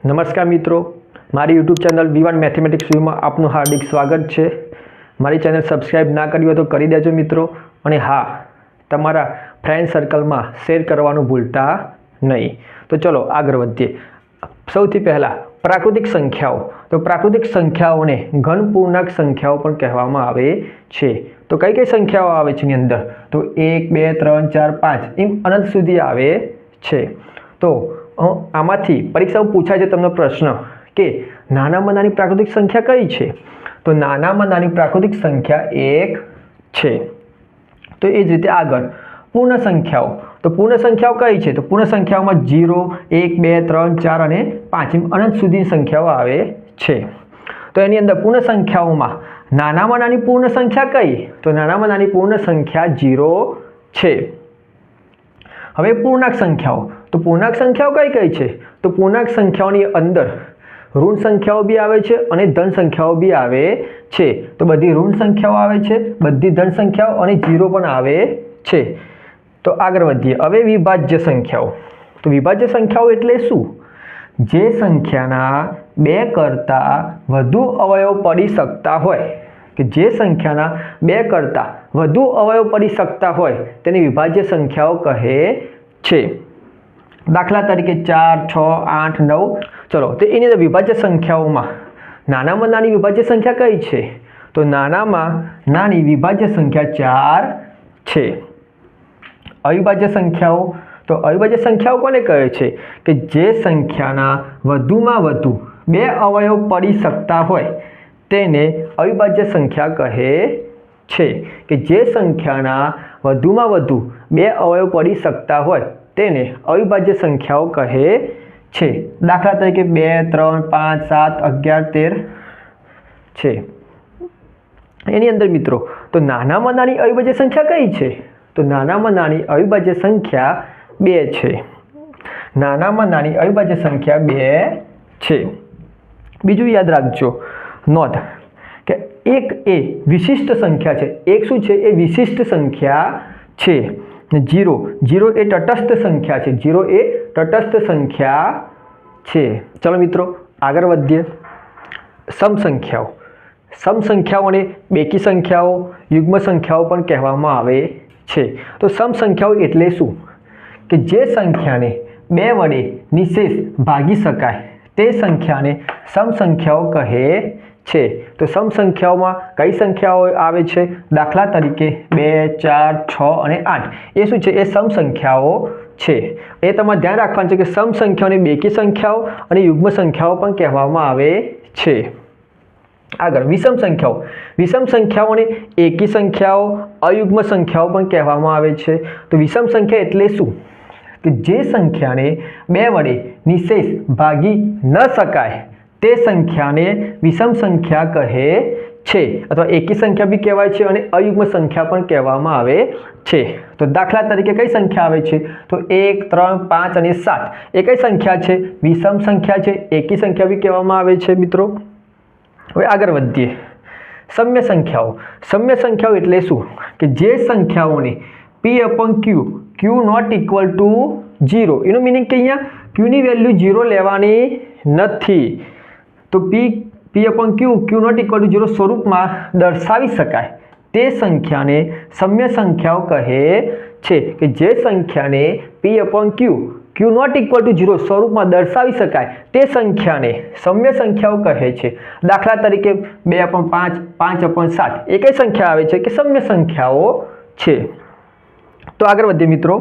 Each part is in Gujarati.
નમસ્કાર મિત્રો, મારી યુટ્યુબ ચેનલ V1 મેથેમેટિક્સ વ્યૂમાં આપનું હાર્દિક સ્વાગત છે। મારી ચેનલ સબસ્ક્રાઇબ ના કરી હોય તો કરી દેજો મિત્રો, અને હા, તમારા ફ્રેન્ડ સર્કલમાં શેર કરવાનું ભૂલતા નહીં। તો ચલો આગળ વધીએ। સૌથી પહેલાં પ્રાકૃતિક સંખ્યાઓ। તો પ્રાકૃતિક સંખ્યાઓને ઘન પૂર્ણાંક સંખ્યાઓ પણ કહેવામાં આવે છે। તો કઈ કઈ સંખ્યાઓ આવે છે એની અંદર? તો 1 2 3 4 5 એમ અનંત સુધી આવે છે। તો આમાંથી પરીક્ષામાં પૂછાય છે તમને પ્રશ્ન કે નાનામાં નાની પ્રાકૃતિક સંખ્યા કઈ છે? તો નાનામાં નાની પ્રાકૃતિક સંખ્યા 1 છે। તો એ જ રીતે આગળ પૂર્ણ સંખ્યાઓ। તો પૂર્ણ સંખ્યાઓ કઈ છે? તો પૂર્ણ સંખ્યાઓમાં 0 1 2 3 4 અને 5 એમ અનંત સુધીની સંખ્યાઓ આવે છે। તો એની અંદર પૂર્ણ સંખ્યાઓમાં નાનામાં નાની પૂર્ણ સંખ્યા કઈ? તો નાનામાં નાની પૂર્ણ સંખ્યા 0 છે। હવે પૂર્ણાંક સંખ્યાઓ। તો પૂર્ણાંક સંખ્યાઓ કઈ કઈ છે? તો પૂર્ણાંક સંખ્યાઓની અંદર ઋણ સંખ્યાઓ બી આવે છે અને ધન સંખ્યાઓ બી આવે છે। તો બધી ઋણ સંખ્યાઓ આવે છે, બધી ધન સંખ્યાઓ અને 0 પણ આવે છે। તો આગળ વધીએ। હવે વિભાજ્ય સંખ્યાઓ। તો વિભાજ્ય સંખ્યાઓ એટલે શું? જે સંખ્યાના 2 કરતાં વધુ અવયવ પડી શકતા હોય, કે જે સંખ્યાના 2 કરતાં વધુ અવયવ પડી શકતા હોય તેને વિભાજ્ય સંખ્યાઓ કહે છે। દાખલા તરીકે 4 6 8 9। ચલો, તો એની અંદર વિભાજ્ય સંખ્યાઓમાં નાનામાં નાની વિભાજ્ય સંખ્યા કઈ છે? તો નાનામાં નાની વિભાજ્ય સંખ્યા 4 છે। અવિભાજ્ય સંખ્યાઓ। તો અવિભાજ્ય સંખ્યાઓ કોને કહે છે? કે જે સંખ્યાના વધુમાં વધુ 2 અવયવ પડી શકતા હોય તેને અવિભાજ્ય સંખ્યા કહે છે। કે જે સંખ્યાના વધુમાં વધુ 2 અવયવ પડી શકતા હોય તેને અવિભાજ્ય સંખ્યાઓ કહે છે। દાખલા તરીકે 2 3 5 7 11 13 છે। એની અંદર મિત્રો તો નાનામાં નાની અવિભાજ્ય સંખ્યા કઈ છે? તો નાનામાં નાની અવિભાજ્ય સંખ્યા 2 છે। નાનામાં નાની અવિભાજ્ય સંખ્યા 2 છે। બીજું યાદ રાખજો, નોંધ કે 1 એ વિશિષ્ટ સંખ્યા છે। 1 શું છે? એ વિશિષ્ટ સંખ્યા છે। 0 એ તટસ્થ સંખ્યા છે। 0 એ તટસ્થ સંખ્યા છે। ચલો મિત્રો આગળ વધીએ। સમસંખ્યાઓ। સમસંખ્યાઓને બેકી સંખ્યાઓ, યુગ્મ સંખ્યાઓ પણ કહેવામાં આવે છે। તો સમસંખ્યાઓ એટલે શું? કે જે સંખ્યાને 2 વડે નિશેષ ભાગી શકાય તે સંખ્યાને સમસંખ્યાઓ કહે છે। તો સમસંખ્યાઓમાં કઈ સંખ્યાઓ આવે છે? દાખલા તરીકે 2 4 6 અને 8 એ શું છે? એ સમસંખ્યાઓ છે। એ તમારે ધ્યાન રાખવાનું છે કે સમસંખ્યાઓને બેકી સંખ્યાઓ અને યુગ્મ સંખ્યાઓ પણ કહેવામાં આવે છે। આગળ વિષમ સંખ્યાઓ। વિષમ સંખ્યાઓને એકી સંખ્યાઓ, અયુગ્મ સંખ્યાઓ પણ કહેવામાં આવે છે। તો વિષમ સંખ્યા એટલે શું? કે જે સંખ્યાને 2 વડે નિશેષ ભાગી ન શકાય તે સંખ્યાને વિષમ સંખ્યા કહે છે, અથવા એકી સંખ્યા બી કહેવાય છે અને અયુગ્મ સંખ્યા પણ કહેવામાં આવે છે। તો દાખલા તરીકે કઈ સંખ્યા આવે છે? તો 1 3 5 અને 7 એ કઈ સંખ્યા છે? વિષમ સંખ્યા છે, એકી સંખ્યા બી કહેવામાં આવે છે મિત્રો। હવે આગળ વધીએ। સમ્ય સંખ્યાઓ। સમ્ય સંખ્યાઓ એટલે શું? કે જે સંખ્યાઓને p/q q not equal to 0, એનું મિનિંગ કે અહીંયા q ની વેલ્યુ 0 લેવાની નથી, તો p/q q not equal to 0 સ્વરૂપમાં દર્શાવી શકાય તે સંખ્યાને સમ્ય સંખ્યાઓ કહે છે। કે જે સંખ્યાને p/q q not equal to 0 સ્વરૂપમાં દર્શાવી શકાય તે સંખ્યાને સમ્ય સંખ્યાઓ કહે છે। દાખલા તરીકે 2/5 5/7 એ કઈ સંખ્યા આવે છે? કે સમ્ય સંખ્યાઓ છે। તો આગળ વધીએ મિત્રો।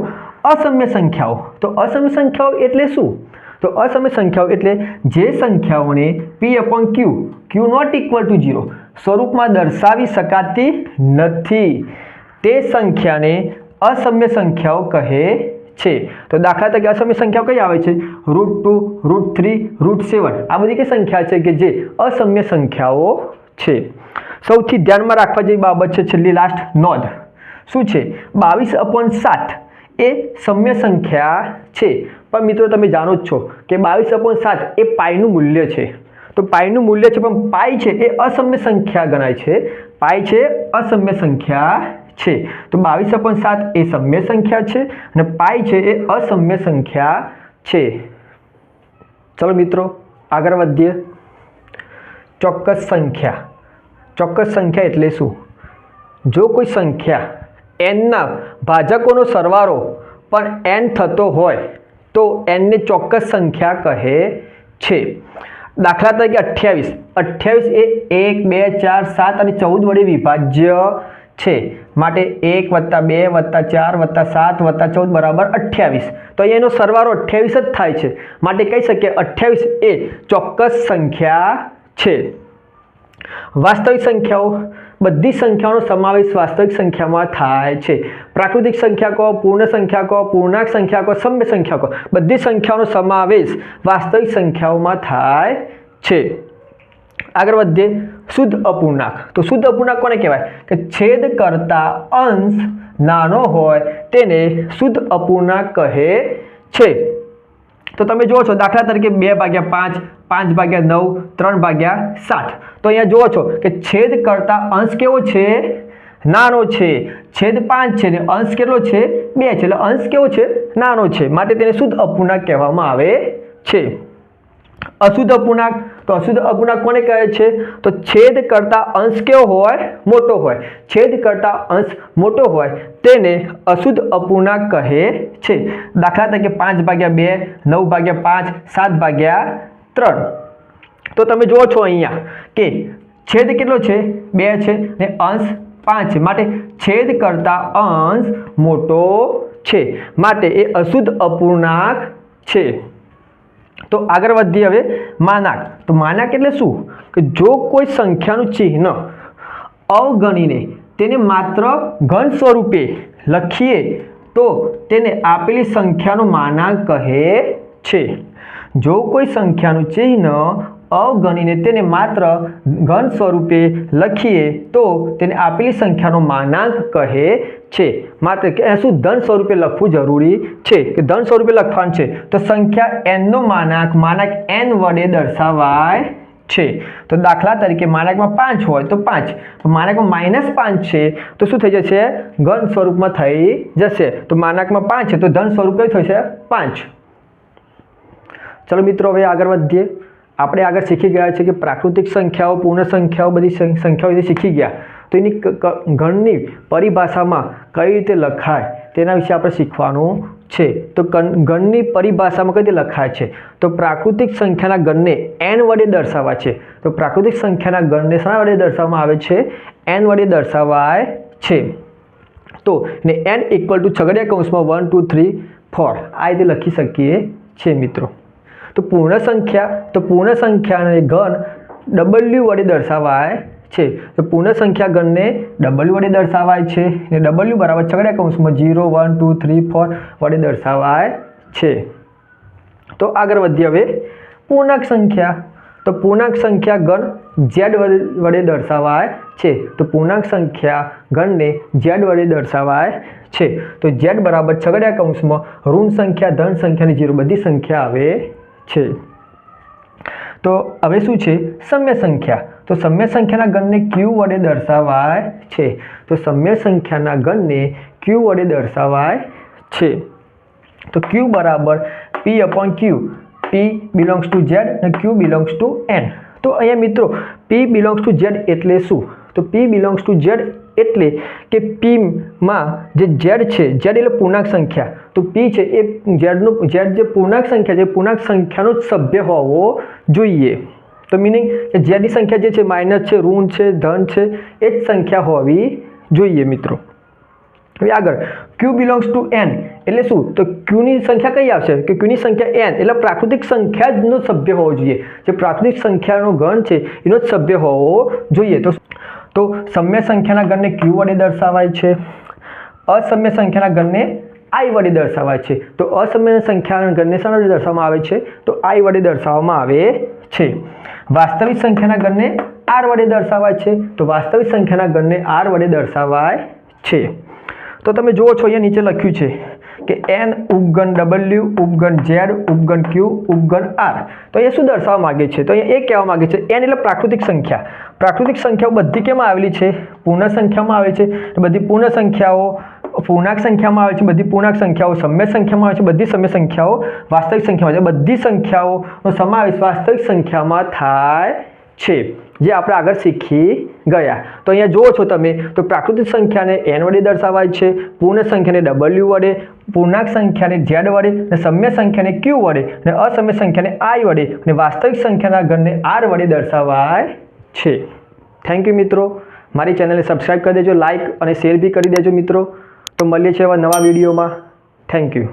અસમ્ય સંખ્યાઓ। તો અસમ્ય સંખ્યાઓ એટલે શું? તો અસમ્ય સંખ્યાઓ એટલે જે સંખ્યાઓને p/q q not equal to 0 સ્વરૂપમાં દર્શાવી શકાતી નથી તે સંખ્યાને અસમ્ય સંખ્યાઓ કહે છે। તો દાખલા તરીકે અસમ્ય સંખ્યાઓ કઈ આવે છે? √2 √3 √7 આ બધી કઈ સંખ્યા છે કે જે અસમ્ય સંખ્યાઓ છે। સૌથી ધ્યાનમાં રાખવા જેવી બાબત છે છેલ્લી લાસ્ટ નોંધ શું છે? 22/7 એ સમ્ય સંખ્યા છે, પણ મિત્રો તમે જાણો જ છો કે 22/7 એ પાઈનું મૂલ્ય છે। તો પાઈનું મૂલ્ય છે, પણ પાઈ છે એ અસમ્ય સંખ્યા ગણાય છે। પાઈ છે અસમ્ય સંખ્યા છે। તો 22/7 એ સમ્ય સંખ્યા છે અને પાઈ છે એ અસમ્ય સંખ્યા છે। ચલો મિત્રો આગળ વધીએ. ચોક્કસ સંખ્યા. ચોક્કસ સંખ્યા એટલે શું? જો કોઈ સંખ્યા nના ભાજકોનો સરવાળો પણ n થતો હોય તો n ને ચોક્કસ સંખ્યા કહે છે. દાખલા તરીકે 28. 28 એ 1, 2, 4, 7 અને 14 વડે વિભાજ્ય છે. માટે 1 + 2 + 4 + 7 + 14 બરાબર 28. તો અહીંયા એનો સરવાળો 28 જ થાય છે. માટે કહી શકીએ 28 એ ચોક્કસ સંખ્યા છે. વાસ્તવિક સંખ્યાઓ. બધી સંખ્યાઓનો સમાવેશ વાસ્તવિક સંખ્યામાં થાય છે. પ્રાકૃતિક સંખ્યા કહો, પૂર્ણ સંખ્યા કહો, પૂર્ણાંક સંખ્યા કહો, સમ્ય સંખ્યા કહો, બધી સંખ્યાઓનો સમાવેશ વાસ્તવિક સંખ્યાઓમાં થાય છે. આગળ વધીએ. શુદ્ધ અપૂર્ણાંક. તો શુદ્ધ અપૂર્ણાંક કોને કહેવાય? કે છેદ કરતા અંશ નાનો હોય તેને શુદ્ધ અપૂર્ણાંક કહે છે. તો તમે જુઓ છો દાખલા તરીકે 2/5, 5/9, 3/7. તો અહીંયા જુઓ છો કે છેદ કરતા અંશ કેવો છે? નાનો છે. છેદ 5 છે ને અંશ કેટલો છે? 2 છે. એટલે અંશ કેવો છે? નાનો છે. માટે તેને શુદ્ધ અપૂર્ણાંક કહેવામાં આવે છે. અશુદ્ધ અપૂર્ણાંક. તો અશુદ્ધ અપૂર્ણાંક કોને કહે છે? તો છેદ કરતા અંશ કેવો હોય? મોટો હોય. છેદ કરતા અંશ મોટો હોય તેને અશુદ્ધ અપૂર્ણાંક કહે છે. દાખલા તરીકે 5/2, 9/5, 7/3. તો તમે જુઓ છો અહીંયા કે છેદ કેટલો છે? 2 છે ને અંશ 5 છે. માટે છેદ કરતા અંશ મોટો છે. માટે એ અશુદ્ધ અપૂર્ણાંક છે. તો આગળ વધીએ હવે. માનાંક. તો માનાંક એટલે શું? કે જો કોઈ સંખ્યાનું ચિહ્ન અવગણીને તેને માત્ર ઘન સ્વરૂપે લખીએ તો તેને આપેલી સંખ્યાનો માનાંક કહે છે. જો કોઈ સંખ્યાનું ચિહ્ન અવગણીને તેને માત્ર ઘન સ્વરૂપે લખીએ તો તેને આપેલી સંખ્યાનો માનાંક કહે છે. માત્ર કે શું ધન સ્વરૂપે લખવું જરૂરી છે કે ધન સ્વરૂપે લખવાનું છે. તો સંખ્યા n નો માનાંક n વડે દર્શાવાય છે. તો દાખલા તરીકે માનાંકમાં 5 હોય તો 5. તો માનાંકમાં -5 છે તો શું થઈ જશે? ઘન સ્વરૂપમાં થઈ જશે. તો માનાંકમાં 5 છે તો ધન સ્વરૂપ કયું થશે? 5. ચલો મિત્રો હવે આગળ વધીએ. આપણે આગળ શીખી ગયા છે કે પ્રાકૃતિક સંખ્યાઓ, પૂર્ણ સંખ્યાઓ, બધી સંખ્યાઓ વિશે શીખી ગયા. તો એની ગણની પરિભાષામાં કઈ રીતે લખાય તેના વિશે આપણે શીખવાનું છે. તો ગણની પરિભાષામાં કઈ રીતે લખાય છે? તો પ્રાકૃતિક સંખ્યાના ગણને n વડે દર્શાવાય છે. તો પ્રાકૃતિક સંખ્યાના ગણને શા વડે દર્શાવવામાં આવે છે? n વડે દર્શાવાય છે. તો ને n = છગડીયા કૌંસમાં 1 2 3 4 આ રીતે લખી શકીએ છીએ મિત્રો. તો પૂર્ણ સંખ્યા. તો પૂર્ણ સંખ્યાને ઘન w વડે દર્શાવાય છે. તો પૂર્ણ સંખ્યા ગણને w વડે દર્શાવાય છે ને w બરાબર છગડીયા કૌંસમાં 0 1 2 3 4 વડે દર્શાવાય છે. તો આગળ વધીએ હવે. પૂર્ણાંક સંખ્યા. તો પૂર્ણાંક સંખ્યા ગણ z વડે દર્શાવાય છે. તો પૂર્ણાંક સંખ્યા ગણને z વડે દર્શાવાય છે. તો z બરાબર છગડીયા કૌંસમાં ઋણ સંખ્યા, ધન સંખ્યા અને 0 બધી સંખ્યા આવે છે. તો હવે શું છે? સમ્ય સંખ્યા. તો સમ્ય સંખ્યાના ગણને q વડે દર્શાવાય છે. તો સમ્ય સંખ્યાના ગણને q વડે દર્શાવાય છે. તો q બરાબર p/q. p belongs to z અને q belongs to n. તો અહીંયા મિત્રો p belongs to z એટલે શું? તો p belongs to z એટલે કે p માં જે z છે, z એટલે પૂર્ણાંક સંખ્યા. તો p છે એ z જે પૂર્ણાંક સંખ્યા છે, પૂર્ણાંક સંખ્યાનો જ સભ્ય હોવો જોઈએ. તો મીનિંગ કે z ની સંખ્યા જે છે માઇનસ છે, ઋણ છે, ધન છે એ જ સંખ્યા હોવી જોઈએ મિત્રો. હવે આગળ q belongs to n એટલે શું? તો q ની સંખ્યા કઈ આવશે? કે q ની સંખ્યા n એટલે પ્રાકૃતિક સંખ્યા જ નો સભ્ય હોવો જોઈએ. જે પ્રાકૃતિક સંખ્યાનો ગણ છે એનો જ સભ્ય હોવો જોઈએ. તો સમ્ય સંખ્યાના ગણને q વડે દર્શાવાય છે. અસમ્ય સંખ્યાના ગણને i વડે દર્શાવાય છે. તો અસમ્ય સંખ્યાના ગણને શા વડે દર્શાવવામાં આવે છે? તો i વડે દર્શાવવામાં આવે છે. વાસ્તવિક સંખ્યાના ગણને r વડે દર્શાવાય છે. તો વાસ્તવિક સંખ્યાના ગણને r વડે દર્શાવાય છે. તો તમે જુઓ છો અહીંયા નીચે લખ્યું છે કે n ઉપગણ w ઉપગણ z ઉપગણ q ઉપગણ r. તો અહીંયા શું દર્શાવવા માંગે છે? તો અહીંયા એ કહેવા માંગે છે n એટલે પ્રાકૃતિક સંખ્યા. પ્રાકૃતિક સંખ્યાઓ બધી કેમાં આવેલી છે? પૂર્ણ સંખ્યામાં આવે છે. બધી પૂર્ણ સંખ્યાઓ પૂર્ણાંક સંખ્યામાં આવે છે બધી પૂર્ણાંક સંખ્યાઓ, સમ્ય સંખ્યામાં આવે છે બધી સમ્ય સંખ્યાઓ, વાસ્તવિક સંખ્યામાં આવે છે બધી સંખ્યાઓનો સમાવેશ વાસ્તવિક સંખ્યામાં થાય છે, જે આપણે આગળ શીખી ગયા. તો અહીંયા જુઓ છો તમે તો પ્રાકૃતિક સંખ્યાને n વડે દર્શાવાય છે, પૂર્ણ સંખ્યાને w વડે, પૂર્ણાંક સંખ્યાને z વડે, અને સમ્ય સંખ્યાને q વડે, અને અસમ્ય સંખ્યાને i વડે, અને વાસ્તવિક સંખ્યાના ગણને r વડે દર્શાવાય છે. થેન્ક યુ મિત્રો. મારી ચેનલને સબસ્ક્રાઈબ કરી દેજો, લાઇક અને શેર બી કરી દેજો મિત્રો. તો મળીએ છીએ નવા વિડીયોમાં. Thank you.